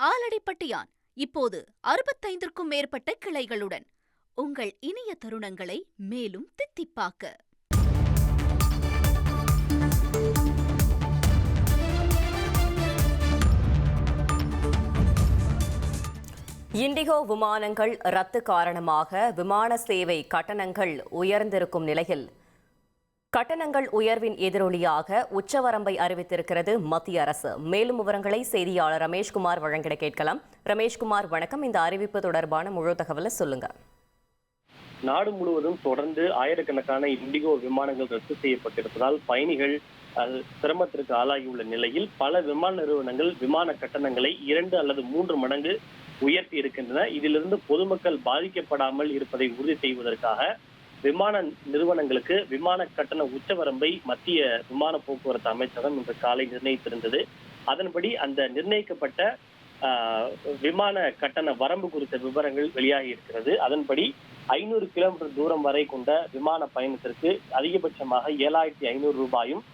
ஆலடிப்பட்டியான் இப்போது 65க்கும் மேற்பட்ட கிளைகளுடன் உங்கள் இனிய தருணங்களை மேலும் தித்திப்பாக்க. இண்டிகோ விமானங்கள் ரத்து காரணமாக விமான சேவை கட்டணங்கள் உயர்ந்திருக்கும் நிலையில் கட்டணங்கள் உயர்வின் எதிரொலியாக உச்சவரம்பை அறிவித்திருக்கிறது மத்திய அரசு. மேலும் விவரங்களை செய்தியாளர் ரமேஷ்குமார் வழங்கிட கேட்கலாம். ரமேஷ்குமார், வணக்கம். இந்த அறிவிப்பு தொடர்பான முழு தகவலை சொல்லுங்க. நாடு முழுவதும் தொடர்ந்து ஆயிரக்கணக்கான இண்டிகோ விமானங்கள் ரத்து செய்யப்பட்டிருப்பதால் பயணிகள் சிரமத்திற்கு ஆளாகியுள்ள நிலையில் பல விமான நிறுவனங்கள் விமான கட்டணங்களை 2 அல்லது 3 மடங்கு உயர்த்தி இருக்கின்றன. இதிலிருந்து பொதுமக்கள் பாதிக்கப்படாமல் இருப்பதை உறுதி செய்வதற்காக விமான நிறுவனங்களுக்கு விமான கட்டண உச்சவரம்பை மத்திய விமான போக்குவரத்து அமைச்சகம் இன்று காலை நிர்ணயித்திருந்தது. அதன்படி அந்த நிர்ணயிக்கப்பட்ட விமான கட்டண வரம்பு குறித்த விவரங்கள் வெளியாகி இருக்கிறது. அதன்படி 500 கிலோமீட்டர் தூரம் வரை கொண்ட விமான பயணத்திற்கு அதிகபட்சமாக 7500 ரூபாயும்,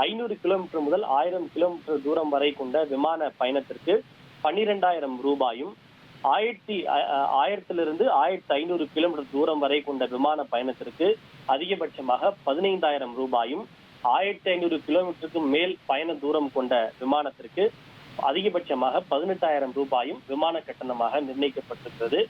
500 கிலோமீட்டர் முதல் 1000 கிலோமீட்டர் தூரம் வரை கொண்ட விமான பயணத்திற்கு 12000 ரூபாயும், 1000 1500 கிலோமீட்டர் தூரம் வரை கொண்ட விமான பயணத்திற்கு அதிகபட்சமாக 15000 ரூபாயும், 1500 கிலோமீட்டருக்கு மேல் பயண தூரம் கொண்ட விமானத்திற்கு அதிகபட்சமாக 18000 ரூபாயும் விமான கட்டணமாக நிர்ணயிக்கப்பட்டிருக்கிறது.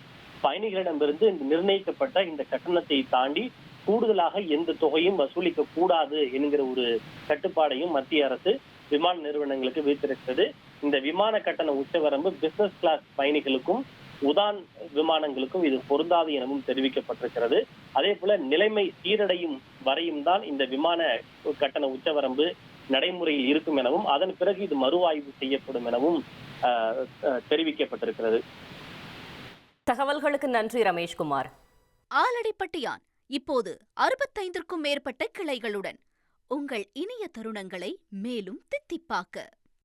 பயணிகளிடமிருந்து நிர்ணயிக்கப்பட்ட இந்த கட்டணத்தை தாண்டி கூடுதலாக எந்த தொகையும் வசூலிக்க கூடாது என்கிற ஒரு கட்டுப்பாடையும் மத்திய அரசு விமான நிறுவனங்களுக்கு வைத்திருக்கிறது. இந்த விமான கட்டண உச்சவரம்பு பிசினஸ் கிளாஸ் பயணிகளுக்கும் உதான் விமானங்களுக்கும் இது பொருந்தாது எனவும் தெரிவிக்கப்பட்டிருக்கிறது. அதே போல நிலைமை சீரடையும் வரையும் தான் இந்த விமான கட்டண உச்சவரம்பு நடைமுறையில் இருக்கும் எனவும் அதன் பிறகு இது மறுஆய்வு செய்யப்படும் எனவும் தெரிவிக்கப்பட்டிருக்கிறது. தகவல்களுக்கு நன்றி ரமேஷ்குமார். ஆலடிப்பட்டியான் இப்போது 65க்கும் மேற்பட்ட கிளைகளுடன் உங்கள் இனிய தருணங்களை மேலும் தித்திப்பாக்க.